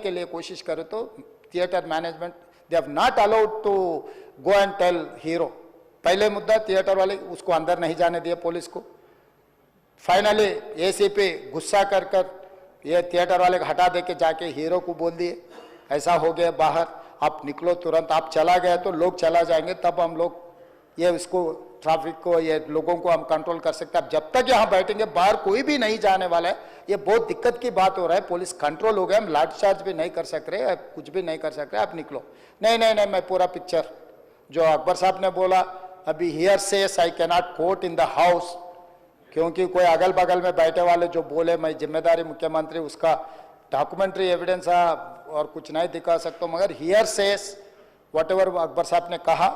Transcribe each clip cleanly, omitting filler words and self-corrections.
के लिए कोशिश करे तो theatre management they have not allowed to go and tell hero. पहले मुद्दा थिएटर वाले उसको अंदर नहीं जाने दिए पुलिस को। फाइनली एसीपी गुस्सा कर ये थिएटर वाले को हटा दे के जाके हीरो को बोल दिए ऐसा हो गया बाहर, आप निकलो तुरंत, आप चला गए तो लोग चला जाएंगे, तब हम लोग ये इसको ट्रैफिक को ये लोगों को हम कंट्रोल कर सकते हैं। अब जब तक यहाँ बैठेंगे बाहर कोई भी नहीं जाने वाला है, ये बहुत दिक्कत की बात हो रहा है। पुलिस कंट्रोल हो गया, हम लाठीचार्ज भी नहीं कर सक रहे, कुछ भी नहीं कर सक रहे, आप निकलो। नहीं नहीं नहीं, मैं पूरा पिक्चर जो अकबर साहब ने बोला अभी here says I cannot quote in the house, क्योंकि कोई अगल बगल में बैठे वाले जो बोले मैं जिम्मेदारी मुख्यमंत्री उसका डॉक्यूमेंट्री एविडेंस और कुछ नहीं दिखा सकता, मगर here says whatever Akbar साहब ने कहा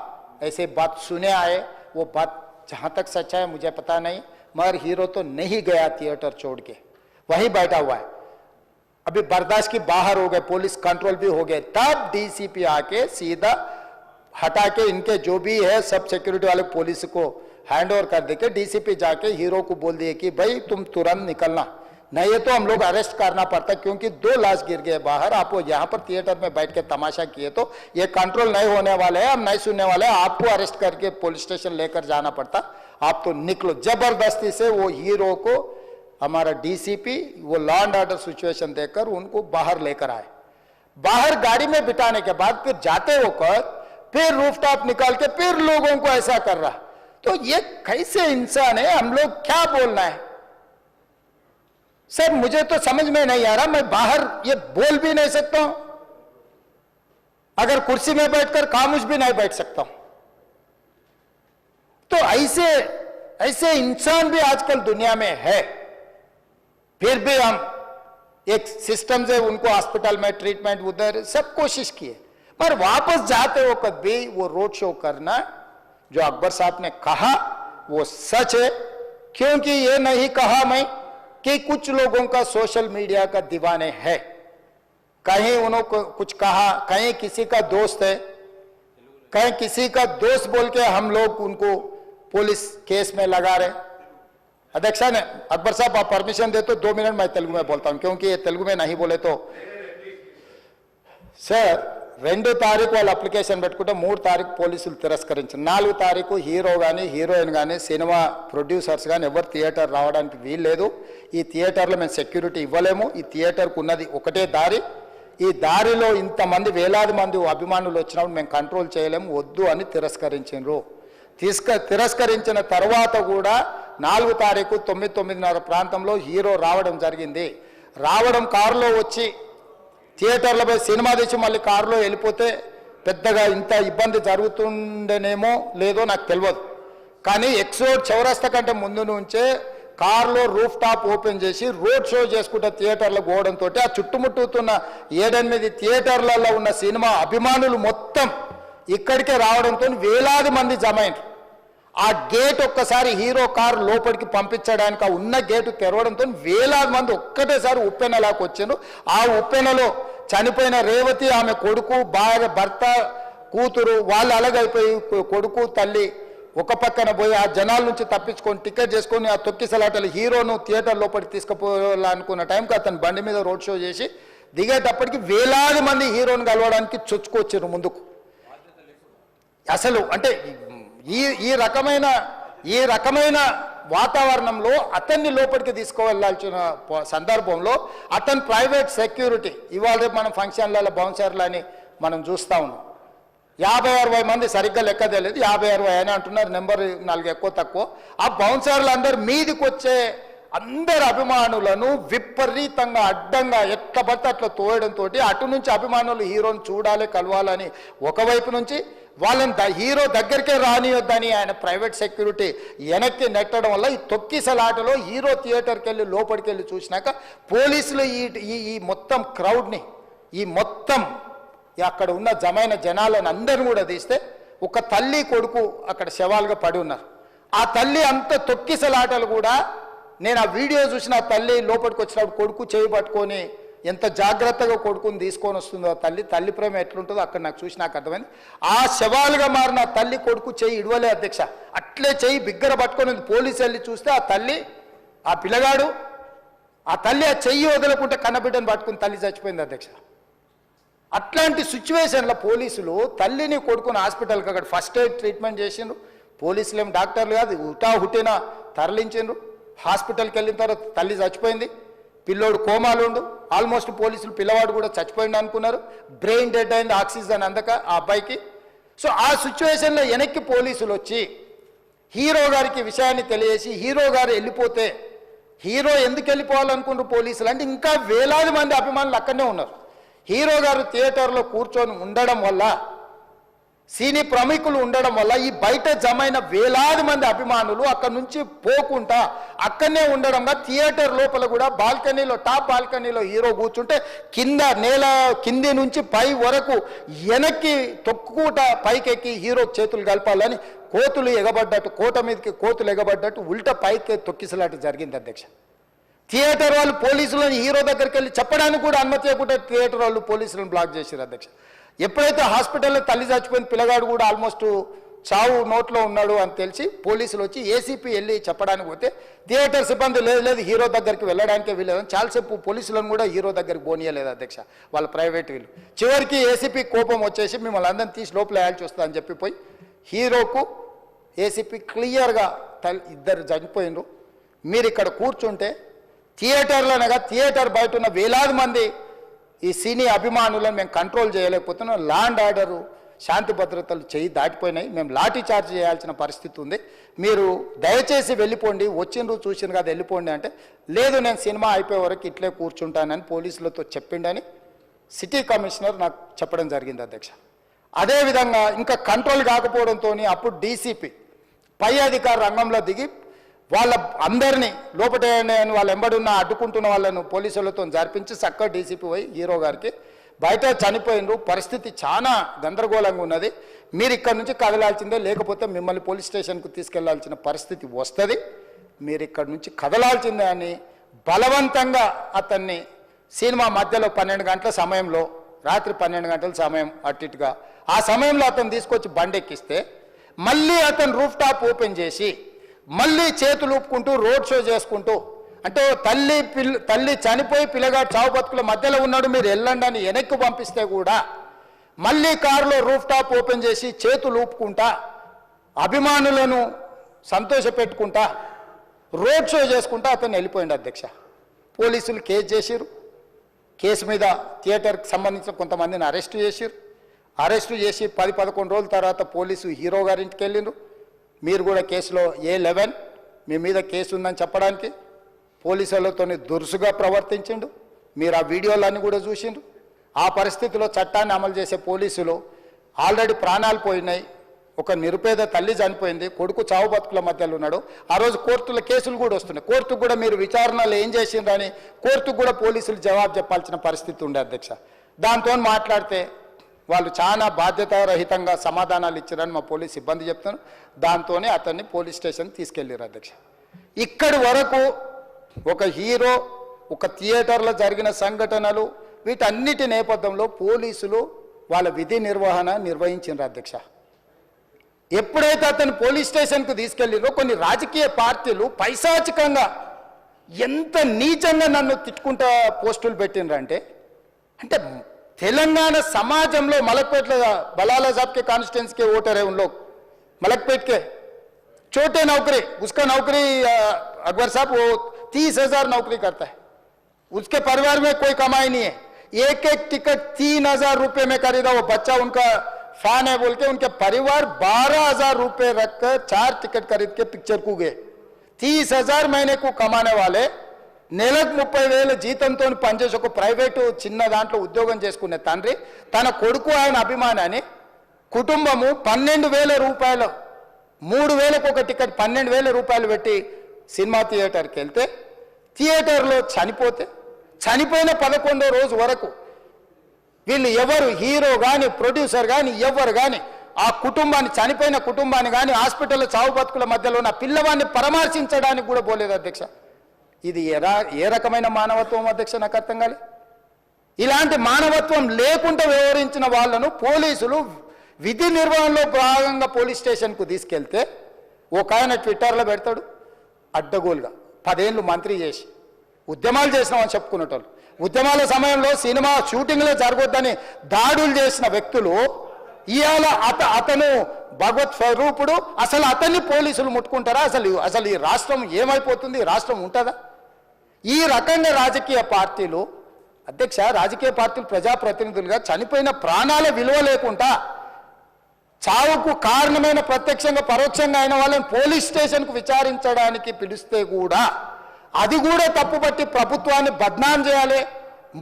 ऐसे बात सुने आए, वो बात जहाँ तक सच्चा है मुझे पता नहीं, मगर हीरो तो नहीं गया थिएटर छोड़ के, वहीं बैठा हुआ है। अभी बर्दाश्त की बाहर हो गए, पुलिस कंट्रोल भी हो गए, तब डीसीपी आके सीधा हटा के इनके जो भी है सब सिक्योरिटी वाले पुलिस को हैंड ओवर कर दे के डीसीपी जाके हीरो को बोल दिए कि भाई तुम तुरंत निकलना, नहीं है तो हम लोग अरेस्ट करना पड़ता, क्योंकि 2 लाश गिर गए बाहर, आप यहाँ पर थिएटर में बैठ के तमाशा किए तो ये कंट्रोल नहीं होने वाले हैं, हम नहीं सुनने वाले हैं, आपको अरेस्ट करके पुलिस स्टेशन लेकर जाना पड़ता, आप तो निकलो। जबरदस्ती से वो हीरो को हमारा डीसीपी वो लॉ एंड ऑर्डर सिचुएशन देखकर उनको बाहर लेकर आए। बाहर गाड़ी में बिठाने के बाद फिर जाते होकर फिर रूफटॉप निकाल के फिर लोगों को ऐसा कर रहा, तो ये कैसे इंसान है, हम लोग क्या बोलना है सर, मुझे तो समझ में नहीं आ रहा। मैं बाहर ये बोल भी नहीं सकता हूं, अगर कुर्सी में बैठकर खामोश भी नहीं बैठ सकता हूं, तो ऐसे इंसान भी आजकल दुनिया में है। फिर भी हम एक सिस्टम से उनको हॉस्पिटल में ट्रीटमेंट उधर सब कोशिश किए, पर वापस जाते हो कभी वो रोड शो करना जो अकबर साहब ने कहा वो सच है, क्योंकि ये नहीं कहा मैं कि कुछ लोगों का सोशल मीडिया का दीवाने है, कहीं उन्होंने कुछ कहा, कहीं किसी का दोस्त है, कहीं किसी का दोस्त बोल के हम लोग उनको पुलिस केस में लगा रहे। अध्यक्षा ने अकबर साहब आप परमिशन दे तो 2 मिनट मैं तेलुगु में बोलता हूं, क्योंकि ये तेलुगु में नहीं बोले तो सर 2 తారీఖు వాళ్ళు అప్లికేషన్ పెట్టుకుంటే 3 తారీఖు పోలీసులు తిరస్కరించారు, 4 తారీఖు హీరో కానీ హీరోయిన్ కానీ సినిమా ప్రొడ్యూసర్స్ కానీ ఎవరు థియేటర్ రావడానికి వీల్లేదు, ఈ థియేటర్లో మేము సెక్యూరిటీ ఇవ్వలేము, ఈ థియేటర్కు ఉన్నది ఒకటే దారి, ఈ దారిలో ఇంతమంది వేలాది మంది అభిమానులు వచ్చినప్పుడు మేము కంట్రోల్ చేయలేము, వద్దు అని తిరస్కరించారు। తిరస్కరించిన తర్వాత కూడా 4 తారీఖు 9:30 ప్రాంతంలో హీరో రావడం జరిగింది। రావడం కారులో వచ్చి థియేటర్లో పోయి సినిమా తీసి మళ్ళీ కారులో వెళ్ళిపోతే పెద్దగా ఇంత ఇబ్బంది జరుగుతుండేనేమో లేదో నాకు తెలియదు, కానీ ఎక్సోడ్ చౌరస్తా కంటే ముందు నుంచే కారులో రూఫ్ టాప్ ఓపెన్ చేసి రోడ్ షో చేసుకుంటే థియేటర్లో పోవడంతో ఆ చుట్టుముట్టుతున్న 7-8 థియేటర్లలో ఉన్న సినిమా అభిమానులు మొత్తం ఇక్కడికే రావడంతో వేలాది మంది జమైండ్రు। ఆ గేట్ ఒక్కసారి హీరో కారు లోపలికి పంపించడానికి ఆ ఉన్న గేటు తెరవడంతో వేలాది మంది ఒక్కటేసారి ఉప్పెనలాకి వచ్చారు। ఆ ఉప్పెనలో చనిపోయిన రేవతి ఆమె కొడుకు భార్య భర్త కూతురు వాళ్ళు అలాగైపోయి కొడుకు తల్లి ఒక పక్కన పోయి ఆ జనాల నుంచి తప్పించుకొని టికెట్ చేసుకొని ఆ తొక్కిసలాటలు హీరోను థియేటర్ లోపలికి తీసుకుపోవాలనుకున్న టైంకి అతను బండి మీద రోడ్ షో చేసి దిగేటప్పటికి వేలాది మంది హీరోను కలవడానికి చొచ్చుకొచ్చారు ముందుకు। అసలు అంటే ఈ రకమైన వాతావరణంలో అతన్ని లోపలికి తీసుకువెళ్ళాల్సిన సందర్భంలో అతను ప్రైవేట్ సెక్యూరిటీ ఇవాళ రేపు మనం ఫంక్షన్లలో బౌన్సర్లని మనం చూస్తూ ఉన్నాం, 50-60 మంది సరిగ్గా లెక్క తెలియదు, 50-60 అని అంటున్నారు, నెంబర్ 4 ఎక్కువ తక్కువ। ఆ బౌన్సర్లు అందరు మీదికి వచ్చే అందరు అభిమానులను విపరీతంగా అడ్డంగా ఎట్లా పడితే అట్లా తోయడంతో అటు నుంచి అభిమానులు హీరోని చూడాలి కలవాలని ఒకవైపు నుంచి వాళ్ళని హీరో దగ్గరికే రానియొద్దని ఆయన ప్రైవేట్ సెక్యూరిటీ వెనక్కి నెట్టడం వల్ల ఈ తొక్కిసలాటలో హీరో థియేటర్కి వెళ్ళి లోపలికి వెళ్ళి చూసినాక పోలీసులు ఈ మొత్తం క్రౌడ్ని ఈ మొత్తం అక్కడ ఉన్న జమైన జనాలను అందరిని కూడా తీస్తే ఒక తల్లి కొడుకు అక్కడ శవాలుగా పడి ఉన్నారు। ఆ తల్లి అంత తొక్కిసలాటలు కూడా నేను ఆ వీడియో చూసిన ఆ తల్లి లోపలికి వచ్చినప్పుడు కొడుకు చేయి పట్టుకొని ఎంత జాగ్రత్తగా కొడుకుని తీసుకొని వస్తుందో తల్లి ప్రేమ ఎట్లుంటుందో అక్కడ నాకు చూసి నాకు అర్థమైంది। ఆ శవాలుగా మారిన తల్లి కొడుకు చెయ్యి ఇడవలే అధ్యక్ష, అట్లే చెయ్యి బిగ్గర పట్టుకొని పోలీసు వెళ్ళి చూస్తే ఆ తల్లి ఆ పిల్లగాడు ఆ తల్లి ఆ చెయ్యి వదలకుంటే కన్నబిడ్డను పట్టుకుని తల్లి చచ్చిపోయింది అధ్యక్ష। అట్లాంటి సిచ్యువేషన్లో పోలీసులు తల్లిని కొడుకుని హాస్పిటల్కి అక్కడ ఫస్ట్ ఎయిడ్ ట్రీట్మెంట్ చేసిండ్రు. పోలీసులు ఏం డాక్టర్లు కాదు, హుటాహుటిన తరలించిండ్రు. హాస్పిటల్కి వెళ్ళిన తర్వాత తల్లి చచ్చిపోయింది, పిల్లోడు కోమాలుండు. ఆల్మోస్ట్ పోలీసులు పిల్లవాడు కూడా చచ్చిపోయింది అనుకున్నారు. బ్రెయిన్ డెడ్ అయింది, ఆక్సిజన్ అందక ఆ అబ్బాయికి. సో ఆ సిచ్యువేషన్లో వెనక్కి పోలీసులు వచ్చి హీరో గారికి విషయాన్ని తెలియజేసి హీరో గారు వెళ్ళిపోతే, హీరో ఎందుకు వెళ్ళిపోవాలనుకుంటారు పోలీసులు అంటే ఇంకా వేలాది మంది అభిమానులు అక్కడనే ఉన్నారు. హీరో గారు థియేటర్లో కూర్చొని ఉండడం వల్ల, సినీ ప్రముఖులు ఉండడం వల్ల ఈ బయట జమైన వేలాది మంది అభిమానులు అక్కడి నుంచి పోకుండా అక్కడనే ఉండడంగా థియేటర్ లోపల కూడా బాల్కనీలో, టాప్ బాల్కనీలో హీరో కూర్చుంటే కింది నుంచి పై వరకు వెనక్కి తొక్కుకుంట పైకెక్కి హీరో చేతులు కలపాలని కోతులు ఎగబడ్డట్టు, కోట మీదకి కోతులు ఎగబడ్డట్టు ఉల్టా పైకి తొక్కిసలాట జరిగింది అధ్యక్ష. థియేటర్ వాళ్ళు పోలీసులను హీరో దగ్గరికి వెళ్ళి చెప్పడానికి కూడా అనుమతి ఇవ్వకుండా థియేటర్ వాళ్ళు పోలీసులను బ్లాక్ చేశారు అధ్యక్ష. ఎప్పుడైతే హాస్పిటల్లో తల్లి చచ్చిపోయిన పిల్లగాడు కూడా ఆల్మోస్ట్ చావు నోట్లో ఉన్నాడు అని తెలిసి పోలీసులు వచ్చి ఏసీపీ వెళ్ళి చెప్పడానికి పోతే థియేటర్ సిబ్బంది లేదు హీరో దగ్గరికి వెళ్ళడానికే వీలేదని చాలాసేపు పోలీసులను కూడా హీరో దగ్గరికి పోనీయలేదు అధ్యక్ష, వాళ్ళ ప్రైవేట్ వీళ్ళు. చివరికి ఏసీపీ కోపం వచ్చేసి మిమ్మల్ని అందరిని తీసి లోపల వేయాల్సి వస్తా అని చెప్పిపోయి హీరోకు ఏసీపీ క్లియర్గా ఇద్దరు చనిపోయినరు, మీరు ఇక్కడ కూర్చుంటే థియేటర్లోనగా థియేటర్ బయట ఉన్న వేలాది మంది ఈ సినీ అభిమానులను మేము కంట్రోల్ చేయలేకపోతున్నాం, లా అండ్ ఆర్డరు శాంతి భద్రతలు చేయి దాటిపోయినాయి, మేము లాఠీ చార్జ్ చేయాల్సిన పరిస్థితి ఉంది, మీరు దయచేసి వెళ్ళిపోండి, వచ్చిండ్రు చూసిండ్రు కదా వెళ్ళిపోండి అంటే, లేదు నేను సినిమా అయిపోయే వరకు ఇట్లే కూర్చుంటానని పోలీసులతో చెప్పిండని సిటీ కమిషనర్ నాకు చెప్పడం జరిగింది అధ్యక్ష. అదేవిధంగా ఇంకా కంట్రోల్ కాకపోవడంతో అప్పుడు డీసీపీ పై అధికార రంగంలో దిగి వాళ్ళ అందరినీ లోపట వాళ్ళు ఎంబడున్న అడ్డుకుంటున్న వాళ్ళను పోలీసులతో జరిపించి చక్కగా డీసీపీ పోయి హీరో గారికి బయట చనిపోయినరు, పరిస్థితి చాలా గందరగోళంగా ఉన్నది, మీరు ఇక్కడ నుంచి కదలాల్సిందే, లేకపోతే మిమ్మల్ని పోలీస్ స్టేషన్కు తీసుకెళ్లాల్సిన పరిస్థితి వస్తుంది, మీరు ఇక్కడ నుంచి కదలాల్సిందే అని బలవంతంగా అతన్ని సినిమా మధ్యలో 12 గంటల సమయంలో, రాత్రి 12 గంటల సమయం అట్టిట్టుగా ఆ సమయంలో అతను తీసుకొచ్చి బండెక్కిస్తే మళ్ళీ అతను రూఫ్ టాప్ ఓపెన్ చేసి మళ్ళీ చేతులు ఊపుకుంటూ రోడ్ షో చేసుకుంటూ, అంటే తల్లి చనిపోయి పిల్లగాడు చావు బతుకుల మధ్యలో ఉన్నాడు, మీరు వెళ్ళండి అని వెనక్కి పంపిస్తే కూడా మళ్ళీ కారులో రూఫ్ టాప్ ఓపెన్ చేసి చేతులు ఊపుకుంటా అభిమానులను సంతోషపెట్టుకుంటా రోడ్ షో చేసుకుంటా అతను వెళ్ళిపోయింది అధ్యక్ష. పోలీసులు కేసు చేసిరు, కేసు మీద థియేటర్కి సంబంధించిన కొంతమందిని అరెస్టు చేసిరు, అరెస్టు చేసి 10-11 రోజుల తర్వాత పోలీసు హీరో గారింటికి వెళ్ళిండ్రు. మీరు కూడా కేసులో A11 మీ మీద కేసు ఉందని చెప్పడానికి పోలీసులతో దురుసుగా ప్రవర్తించిండు, మీరు ఆ వీడియోలన్నీ కూడా చూసిండ్రు. ఆ పరిస్థితిలో చట్టాన్ని అమలు చేసే పోలీసులు ఆల్రెడీ ప్రాణాలు పోయినాయి, ఒక నిరుపేద తల్లి చనిపోయింది, కొడుకు చావు బతుకుల మధ్యలో ఉన్నాడు, ఆ రోజు కోర్టుల కేసులు కూడా వస్తున్నాయి, కోర్టుకు కూడా మీరు విచారణలు ఏం చేసిండ్రని కోర్టుకు కూడా పోలీసులు జవాబు చెప్పాల్సిన పరిస్థితి ఉండే అధ్యక్ష. దాంతో మాట్లాడితే వాళ్ళు చాలా బాధ్యతారహితంగా సమాధానాలు ఇచ్చారని మా పోలీస్ సిబ్బంది చెప్తున్నారు. దాంతోనే అతన్ని పోలీస్ స్టేషన్ తీసుకెళ్ళారు అధ్యక్ష. ఇక్కడి వరకు ఒక హీరో, ఒక థియేటర్లో జరిగిన సంఘటనలు, వీటన్నిటి నేపథ్యంలో పోలీసులు వాళ్ళ విధి నిర్వహణ నిర్వహించారు అధ్యక్ష. ఎప్పుడైతే అతను పోలీస్ స్టేషన్కు తీసుకెళ్ళిరో కొన్ని రాజకీయ పార్టీలు పైశాచికంగా ఎంత నీచంగా నన్ను తిట్టుకుంటా పోస్టులు పెట్టినరంటే, అంటే तेलंगाना समाजम लो मलकपेट बलाला साहब के कॉन्स्टिट्यूंसी के वोटर है उन लोग, मलकपेट के छोटे नौकरी, उसका नौकरी अकबर साहब वो 30,000 नौकरी करता है, उसके परिवार में कोई कमाई नहीं है, एक टिकट 3,000 रुपये में खरीदा, वो बच्चा उनका फैन है बोल के उनके परिवार 12,000 रुपये रखकर 4 टिकट खरीद के पिक्चर को गए। 30,000 महीने को कमाने वाले నెలకు 30,000 జీతంతో పనిచేసి ఒక ప్రైవేటు చిన్న దాంట్లో ఉద్యోగం చేసుకునే తండ్రి తన కొడుకు ఆయన అభిమానాన్ని కుటుంబము 12,000 రూపాయలు 3,000కు ఒక టికెట్ 12,000 రూపాయలు పెట్టి సినిమా థియేటర్కి వెళ్తే థియేటర్లో చనిపోయిన 11వ రోజు వరకు వీళ్ళు ఎవరు హీరో కానీ ప్రొడ్యూసర్ కానీ ఎవరు కానీ ఆ కుటుంబాన్ని చనిపోయిన కుటుంబాన్ని కానీ హాస్పిటల్లో చావు బతుకుల మధ్యలో ఉన్న పిల్లవాడిని పరామర్శించడానికి కూడా పోలేదు అధ్యక్ష. ఇది ఏ రకమైన మానవత్వం అధ్యక్ష నాకు అర్థం కాలే. ఇలాంటి మానవత్వం లేకుండా వ్యవహరించిన వాళ్ళను పోలీసులు విధి నిర్వహణలో భాగంగా పోలీస్ స్టేషన్కు తీసుకెళ్తే ఒక ఆయన ట్విట్టర్లో పెడతాడు అడ్డగోలుగా 10 ఏళ్ళు మంత్రి చేసి ఉద్యమాలు చేసినామని చెప్పుకునేటోళ్ళు ఉద్యమాల సమయంలో సినిమా షూటింగ్లో జరగొద్దని దాడులు చేసిన వ్యక్తులు ఇవాళ అతను భగవత్ స్వరూపుడు. అసలు అతన్ని పోలీసులు ముట్టుకుంటారా? అసలు ఈ రాష్ట్రం ఏమైపోతుంది? ఈ రాష్ట్రం ఉంటుందా? ఈ రకంగా రాజకీయ పార్టీలు అధ్యక్ష, రాజకీయ పార్టీలు ప్రజాప్రతినిధులుగా చనిపోయిన ప్రాణాల విలువ లేకుండా చావుకు కారణమైన ప్రత్యక్షంగా పరోక్షంగా అయిన వాళ్ళని పోలీస్ స్టేషన్కు విచారించడానికి పిలిస్తే కూడా అది కూడా తప్పుపట్టి ప్రభుత్వాన్ని బద్నాం చేయాలి,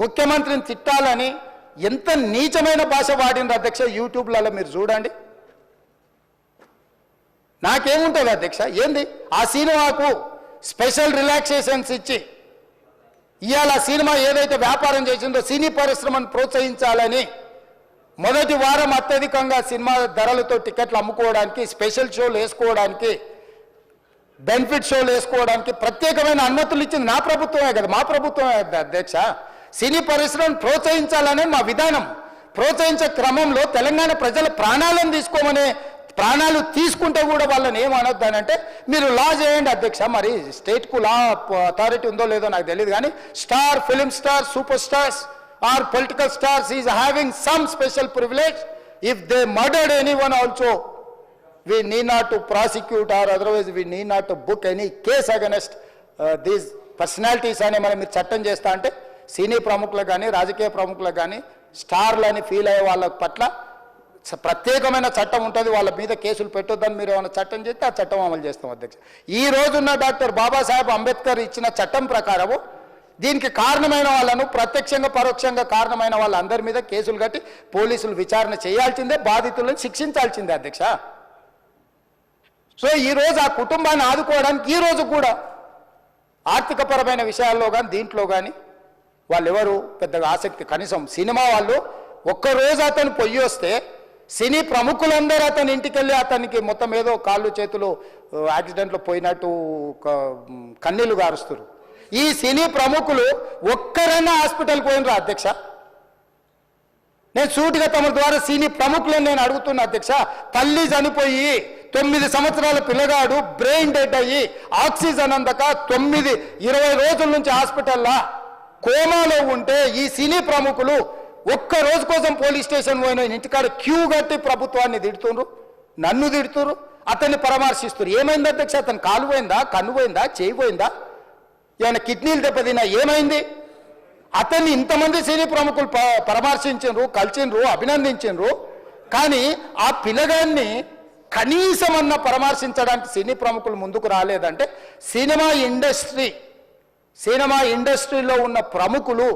ముఖ్యమంత్రిని తిట్టాలని ఎంత నీచమైన భాష వాడిన అధ్యక్ష. యూట్యూబ్లలో మీరు చూడండి. నాకేముంటుంది అధ్యక్ష? ఏంది ఆ సినిమాకు స్పెషల్ రిలాక్సేషన్స్ ఇచ్చి ఇవాళ సినిమా ఏదైతే వ్యాపారం చేసిందో సినీ పరిశ్రమను ప్రోత్సహించాలని మొదటి వారం అత్యధికంగా సినిమా ధరలతో టికెట్లు అమ్ముకోవడానికి, స్పెషల్ షోలు వేసుకోవడానికి, బెనిఫిట్ షోలు వేసుకోవడానికి ప్రత్యేకమైన అనుమతులు ఇచ్చింది నా ప్రభుత్వమే కదా, మా ప్రభుత్వమే అధ్యక్ష. సినీ పరిశ్రమను ప్రోత్సహించాలనే మా విధానం. ప్రోత్సహించే క్రమంలో తెలంగాణ ప్రజల ప్రాణాలను తీసుకోమనే, ప్రాణాలు తీసుకుంటే కూడా వాళ్ళని ఏమనొద్దు అని అంటే మీరు లా చేయండి అధ్యక్ష. మరి స్టేట్కు లా అథారిటీ ఉందో లేదో నాకు తెలియదు, కానీ star, film star, super stars are political stars is having some special privilege. If they murdered anyone also we need not to prosecute or otherwise we need not to book any case against these personalities అని మనం మీరు చట్టం చేస్తా అంటే సినీ ప్రముఖులకు కానీ రాజకీయ ప్రముఖులకు కానీ స్టార్లని ఫీల్ అయ్యే వాళ్ళ పట్ల ప్రత్యేకమైన చట్టం ఉంటుంది. వాళ్ళ మీద కేసులు పెట్టొద్దని మీరు ఏమైనా చట్టం చేస్తే ఆ చట్టం అమలు చేస్తాం అధ్యక్ష. ఈ రోజున్న డాక్టర్ బాబాసాహెబ్ అంబేద్కర్ ఇచ్చిన చట్టం ప్రకారము దీనికి కారణమైన వాళ్ళను ప్రత్యక్షంగా పరోక్షంగా కారణమైన వాళ్ళందరి మీద కేసులు కట్టి పోలీసులు విచారణ చేయాల్సిందే, బాధితులను శిక్షించాల్సిందే అధ్యక్ష. సో ఈరోజు ఆ కుటుంబాన్ని ఆదుకోవడానికి ఈరోజు కూడా ఆర్థికపరమైన విషయాల్లో కానీ దీంట్లో కానీ వాళ్ళు ఎవరు పెద్దగా ఆసక్తి, కనీసం సినిమా వాళ్ళు ఒక్కరోజు అతను పొయ్యి వస్తే సినీ ప్రముఖులందరూ అతని ఇంటికి వెళ్ళి అతనికి మొత్తం ఏదో కాళ్ళు చేతులు యాక్సిడెంట్లో పోయినట్టు కన్నీళ్లు గారుస్తారు. ఈ సినీ ప్రముఖులు ఒక్కరైనా హాస్పిటల్కి పోయినరా అధ్యక్ష? నేను సూటిగా తమ ద్వారా సినీ ప్రముఖులను నేను అడుగుతున్నా అధ్యక్ష. తల్లి చనిపోయి 9 సంవత్సరాల పిల్లగాడు బ్రెయిన్ డెడ్ అయ్యి ఆక్సిజన్ అందక 20 రోజుల నుంచి హాస్పిటల్లో కోమాలో ఉంటే ఈ సినీ ప్రముఖులు ఒక్క రోజు కోసం పోలీస్ స్టేషన్ పోయిన ఇంటికాడ క్యూ కట్టి ప్రభుత్వాన్ని తిడుతున్నారు, నన్ను తిడుతున్నారు, అతన్ని పరామర్శిస్తున్నారు. ఏమైంది అధ్యక్ష? అతను కాలు పోయిందా, కన్ను పోయిందా, చేయి పోయిందా, ఏమైనా కిడ్నీలు దెబ్బతిన్నా, ఏమైంది? అతన్ని ఇంతమంది సినీ ప్రముఖులు పరామర్శించారు, కలిసిండ్రు, అభినందించారు. కానీ ఆ పిల్లగాన్ని కనీసమన్నా పరామర్శించడానికి సినీ ప్రముఖులు ముందుకు రాలేదంటే సినిమా ఇండస్ట్రీలో ఉన్న ప్రముఖులు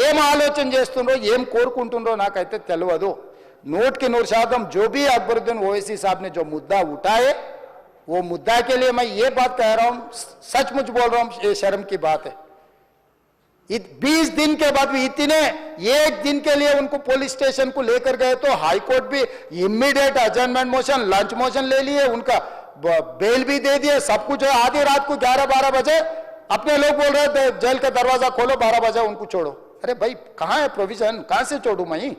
ఏం ఆలోచన చేస్తుండ్రో, ఏం కోరుకుంటుండ్రో నాకైతే తెలియదు. 100% जो भी अकबरुद्दीन ओवैसी साहब ने जो मुद्दा उठाए वो मुद्दा के लिए मैं ये बात कह रहा हूँ, सचमुच बोल रहा हूँ, ये शर्म की बात है. 20 दिन के बाद भी इतने एक दिन के लिए उनको पुलिस स्टेशन को लेकर गए तो हाई कोर्ट भी इमीडिएट अजर्नमेंट मोशन, लंच मोशन ले लिए, उनका बेल भी दे दिए, सब कुछ है. आधी रात को 11-12 बजे अपने लोग बोल रहे थे जेल का दरवाजा खोलो, 12 बजे उनको छोड़ो. अरे भाई कहाँ है प्रोविजन? कहाँ से छोड़ू मैं?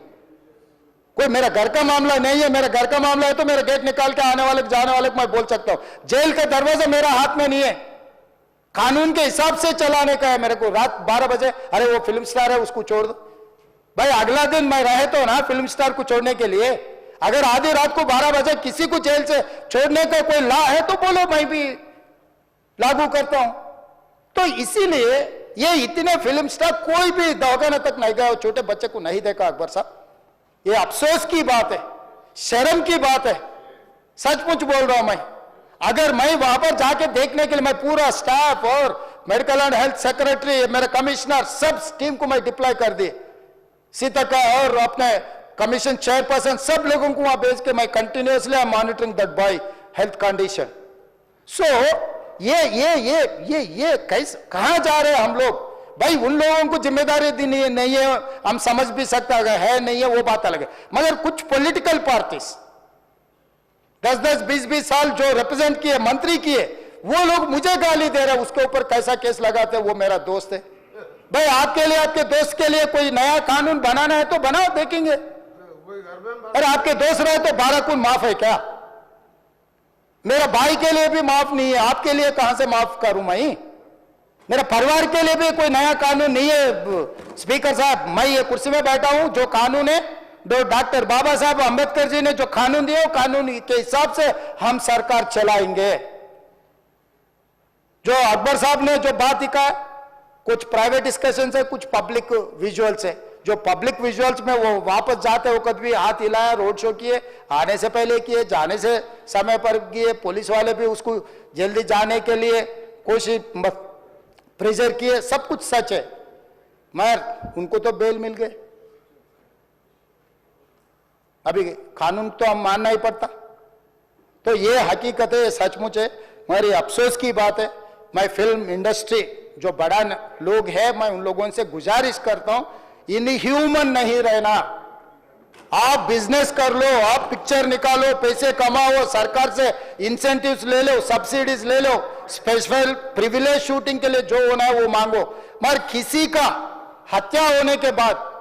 कोई मेरा घर का मामला नहीं है. मेरा घर का मामला है तो मेरा गेट निकाल के आने वाले जाने वाले को मैं बोल सकता हूँ. जेल का दरवाजा मेरा हाथ में नहीं है, कानून के हिसाब से चलाने का है. मेरे को रात 12 बजे अरे वो फिल्म स्टार है उसको छोड़ दो. भाई अगला दिन मैं रहे तो ना फिल्म स्टार को छोड़ने के लिए. अगर आधी रात को 12 बजे किसी को जेल से छोड़ने का कोई लॉ है तो बोलो, मैं भी लागू करता हूं. तो इसीलिए ये इतने फिल्म स्टार कोई भी दवाखाना तक नहीं गया, छोटे बच्चे को नहीं देखा अकबर साहब. ये अफसोस की बात है, शर्म की बात है. सचमुच बोल रहा हूं मैं. अगर मैं वहां पर जाके देखने के लिए मैं पूरा स्टाफ और मेडिकल एंड हेल्थ सेक्रेटरी, मेरे कमिश्नर, सब टीम को मैं डिप्लॉय कर दिए, सीता और अपने कमीशन चेयरपर्सन, सब लोगों को वहां भेज के मैं continuously I monitoring that boy health condition. So ये कैसे कहां जा रहे हैं हम लोग? भाई उन लोगों को जिम्मेदारी दी नहीं है, हम समझ भी सकते है नहीं है वो बात अलग है. मगर कुछ पॉलिटिकल पार्टीज 10-10, 20-20 साल जो रिप्रेजेंट किए, मंत्री किए, वो लोग मुझे गाली दे रहे हैं. उसके ऊपर कैसा केस लगाते हैं? वो मेरा दोस्त है. भाई आपके लिए, आपके दोस्त के लिए कोई नया कानून बनाना है तो बनाओ, देखेंगे. अरे आपके दोस्त रहे तो 12 खून माफ है क्या? मेरा भाई के लिए भी माफ नहीं है, आपके लिए कहां से माफ करूं मैं? मेरे परिवार के लिए भी कोई नया कानून नहीं है स्पीकर साहब। मैं ये कुर्सी में बैठा हूं, जो कानून है, जो डॉक्टर बाबा साहब अंबेडकर जी ने जो कानून दिए, वो कानून के हिसाब से हम सरकार चलाएंगे। जो अकबर साहब ने जो बात लिखा, कुछ प्राइवेट डिस्कशन है, कुछ पब्लिक विजुअल्स है। जो पब्लिक विजुअल्स में वो वापस जाते वक्त भी हाथ हिलाया, रोड शो किए, आने से पहले किए, जाने से समय पर किए, पुलिस वाले भी उसको जल्दी जाने के लिए कोशिश प्रेशर किए, सब कुछ सच है, मगर उनको तो बेल मिल गए। अभी कानून तो हम मानना ही पड़ता। तो ये हकीकत है, ये सचमुच है, मगर ये अफसोस की बात है। मैं फिल्म इंडस्ट्री जो बड़ा लोग है, मैं उन लोगों से गुजारिश करता हूं, इनह्यूमन नहीं रहना। आप बिजनेस कर लो, आप पिक्चर निकालो, पैसे कमाओ, सरकार से इंसेंटिव्स ले लो, सब्सिडीज ले लो, स्पेशल प्रिविलेज शूटिंग के लिए जो होना है वो मांगो, मगर किसी का हत्या होने के बाद,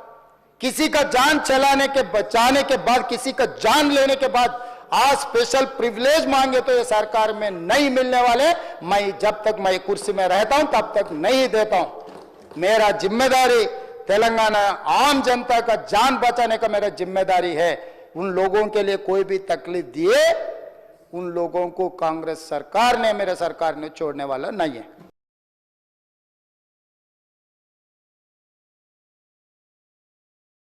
किसी का जान चलाने के बचाने के बाद, किसी का जान लेने के बाद आज स्पेशल प्रिविलेज मांगे तो ये सरकार में नहीं मिलने वाले। मैं जब तक मैं कुर्सी में रहता हूं तब तक नहीं देता हूं। मेरा जिम्मेदारी तेलंगाना आम जनता का जान बचाने का मेरा जिम्मेदारी है। उन लोगों के लिए कोई भी तकलीफ दिए, उन लोगों को कांग्रेस सरकार ने, मेरे सरकार ने छोड़ने वाला नहीं है।